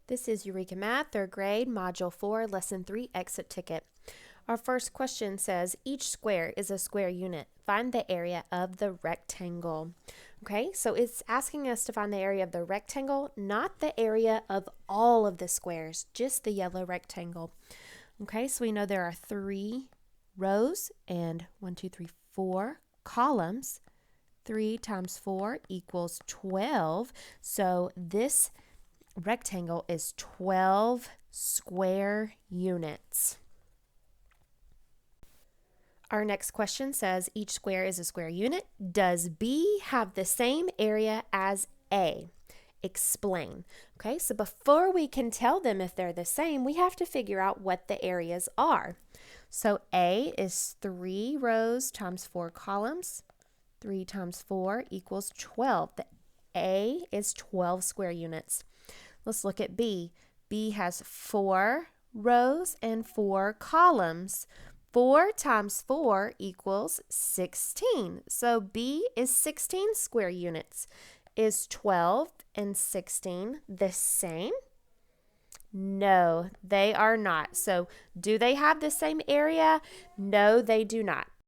This is Eureka Math, 3rd grade, Module 4, Lesson 3, Exit Ticket. Our first question says, each square is a square unit. Find the area of the rectangle. Okay, so it's asking us to find the area of the rectangle, not the area of all of the squares, just the yellow rectangle. Okay, so we know there are 3 rows and 4 columns. 3 times 4 equals 12. So this rectangle is 12 square units. Our next question says each square is a square unit. Does B have the same area as A? Explain. Okay, so before we can tell them if they're the same, we have to figure out what the areas are. So A is 3 rows times 4 columns. 3 times 4 equals 12. The A is 12 square units. Let's look at B. B has 4 rows and 4 columns. 4 times 4 equals 16. So B is 16 square units. Is 12 and 16 the same? No, they are not. So do they have the same area? No, they do not.